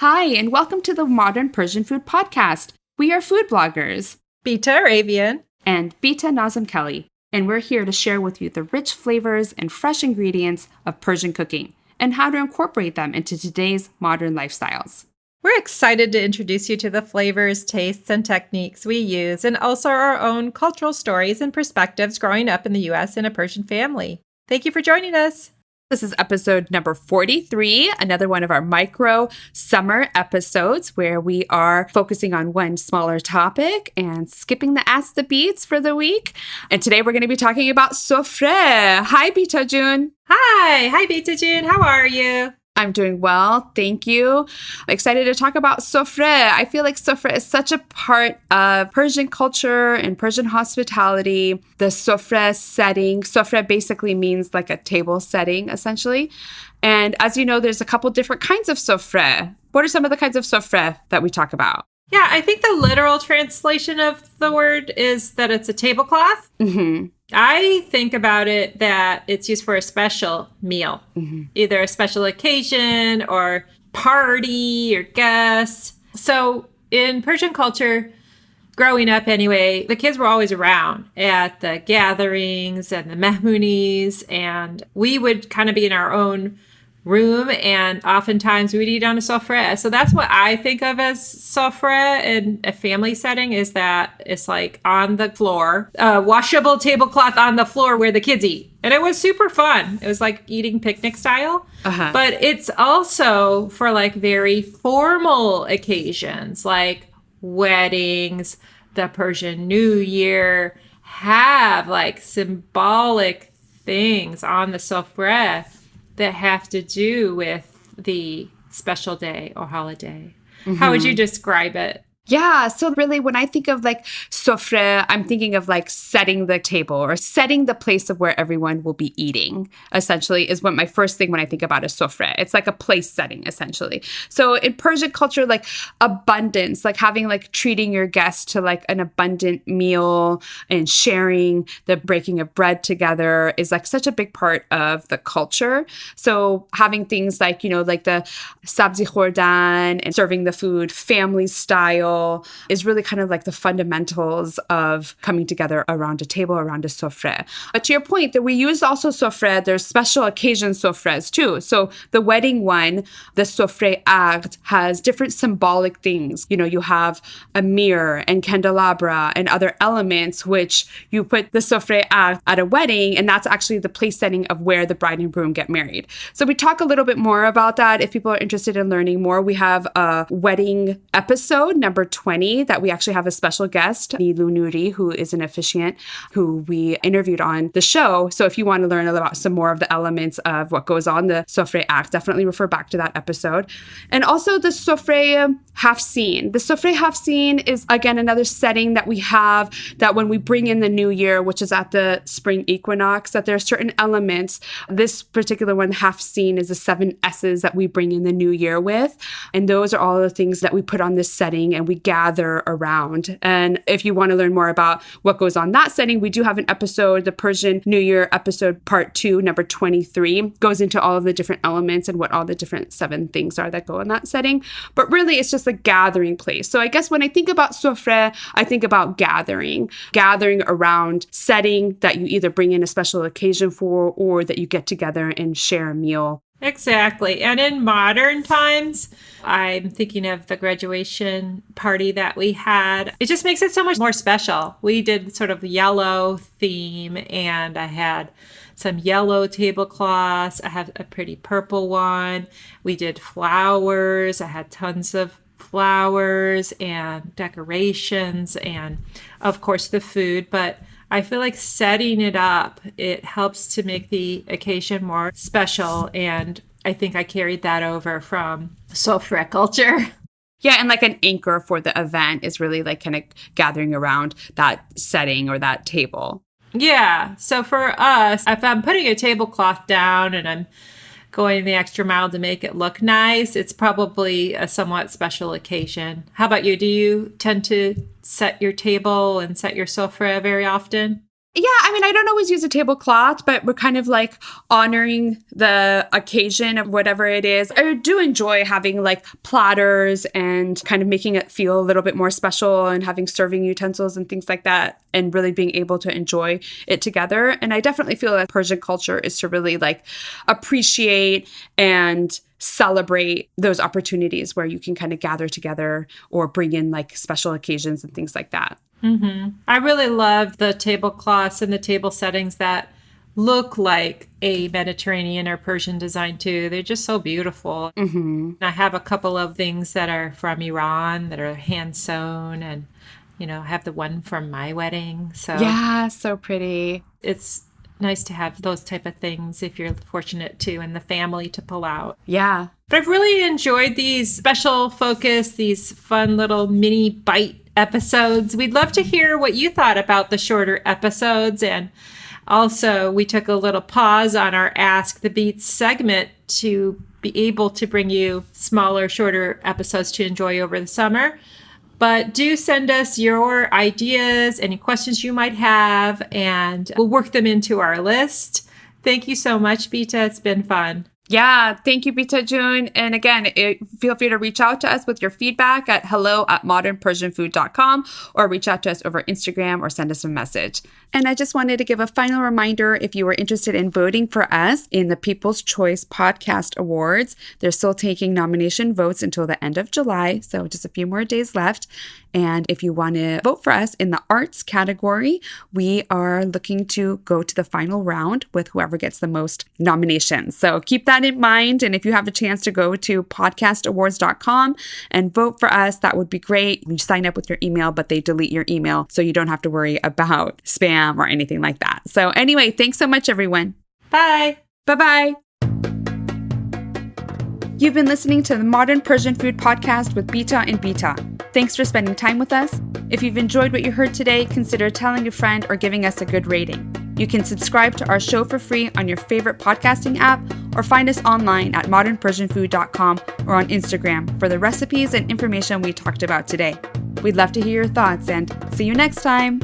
Hi, and welcome to the Modern Persian Food Podcast. We are food bloggers, Beata Arabian, and Bita Nazim Kelly, and we're here to share with you the rich flavors and fresh ingredients of Persian cooking and how to incorporate them into today's modern lifestyles. We're excited to introduce you to the flavors, tastes, and techniques we use, and also our own cultural stories and perspectives growing up in the U.S. in a Persian family. Thank you for joining us. This is episode number 43, another one of our micro summer episodes where we are focusing on one smaller topic and skipping the Ask the Beats for the week. And today we're going to be talking about Sofreh. Hi, Bita June. Hi, Bita June. How are you? I'm doing well. Thank you. I'm excited to talk about Sofreh. I feel like Sofreh is such a part of Persian culture and Persian hospitality. The Sofreh setting. Sofreh basically means like a table setting, essentially. And as you know, there's a couple different kinds of Sofreh. What are some of the kinds of Sofreh that we talk about? Yeah, I think the literal translation of the word is that it's a tablecloth. Mm-hmm. I think about it that it's used for a special meal, either a special occasion or party or guests. So in Persian culture, growing up anyway, the kids were always around at the gatherings and the mehmoonies, and we would kind of be in our own room, and oftentimes we'd eat on a sofreh. So that's what I think of as sofreh in a family setting, is that it's like on the floor, a washable tablecloth on the floor where the kids eat. And it was super fun. It was like eating picnic style. But it's also for like very formal occasions, like weddings, the Persian New Year, have like symbolic things on the sofreh that have to do with the special day or holiday. How would you describe it? Yeah. So really, when I think of like Sofreh, I'm thinking of like setting the table or setting the place of where everyone will be eating, essentially, is what my first thing when I think about a Sofreh. It's like a place setting, essentially. So in Persian culture, like abundance, like having like treating your guests to like an abundant meal and sharing the breaking of bread together is like such a big part of the culture. So having things like, you know, like the sabzi khordan and serving the food family style is really kind of like the fundamentals of coming together around a table, around a sofreh. But to your point, that we use also sofreh, there's special occasion sofrehs too. So the wedding one, the Sofreh Aghd, has different symbolic things. You know, you have a mirror and candelabra and other elements, which you put the Sofreh Aghd at a wedding, and that's actually the place setting of where the bride and groom get married. So we talk a little bit more about that. If people are interested in learning more, we have a wedding episode, number 20, that we actually have a special guest, Nilu Nuri, who is an officiant who we interviewed on the show. So if you want to learn about some more of the elements of what goes on the Sofreh Aghd, definitely refer back to that episode. And also the Sofreh Haft-seen. The Sofreh Haft-seen is, again, another setting that we have that when we bring in the new year, which is at the spring equinox, that there are certain elements. This particular one, Haft-seen, is the 7 S's that we bring in the new year with. And those are all the things that we put on this setting and we gather around. And if you want to learn more about what goes on that setting, we do have an episode, the Persian New Year episode, part 2, number 23, goes into all of the different elements and what all the different 7 things are that go in that setting. But really, it's just a gathering place. So I guess when I think about Sofreh, I think about gathering around setting that you either bring in a special occasion for or that you get together and share a meal. Exactly. And in modern times, I'm thinking of the graduation party that we had. It just makes it so much more special. We did sort of yellow theme, and I had some yellow tablecloths. I have a pretty purple one. We did flowers. I had tons of flowers and decorations and, of course, the food. But I feel like setting it up, it helps to make the occasion more special. And I think I carried that over from Sofreh culture. Yeah, and like an anchor for the event is really like kind of gathering around that setting or that table. Yeah. So for us, if I'm putting a tablecloth down and I'm going the extra mile to make it look nice, it's probably a somewhat special occasion. How about you? Do you tend to set your table and set your sofreh very often? Yeah, I mean, I don't always use a tablecloth, but we're kind of like honoring the occasion of whatever it is. I do enjoy having like platters and kind of making it feel a little bit more special and having serving utensils and things like that and really being able to enjoy it together. And I definitely feel that Persian culture is to really like appreciate and celebrate those opportunities where you can kind of gather together or bring in like special occasions and things like that. I really love the tablecloths and the table settings that look like a Mediterranean or Persian design too. They're just so beautiful. I have a couple of things that are from Iran that are hand sewn, and I have the one from my wedding. So yeah, so pretty. It's nice to have those type of things if you're fortunate to and the family to pull out. Yeah. But I've really enjoyed these special focus, these fun little mini bite episodes. We'd love to hear what you thought about the shorter episodes. And also, we took a little pause on our Ask the Beats segment to be able to bring you smaller, shorter episodes to enjoy over the summer. But do send us your ideas, any questions you might have, and we'll work them into our list. Thank you so much, Bita. It's been fun. Yeah, thank you, Bita June. And again, feel free to reach out to us with your feedback at hello@modernpersianfood.com or reach out to us over Instagram or send us a message. And I just wanted to give a final reminder, if you were interested in voting for us in the People's Choice Podcast Awards, they're still taking nomination votes until the end of July, so just a few more days left. And if you want to vote for us in the arts category, we are looking to go to the final round with whoever gets the most nominations. So keep that in mind. And if you have a chance to go to podcastawards.com and vote for us, that would be great. You sign up with your email, but they delete your email, so you don't have to worry about spam or anything like that. So anyway, thanks so much, everyone. Bye. Bye-bye. You've been listening to the Modern Persian Food Podcast with Beata and Bita. Thanks for spending time with us. If you've enjoyed what you heard today, consider telling a friend or giving us a good rating. You can subscribe to our show for free on your favorite podcasting app or find us online at modernpersianfood.com or on Instagram for the recipes and information we talked about today. We'd love to hear your thoughts and see you next time.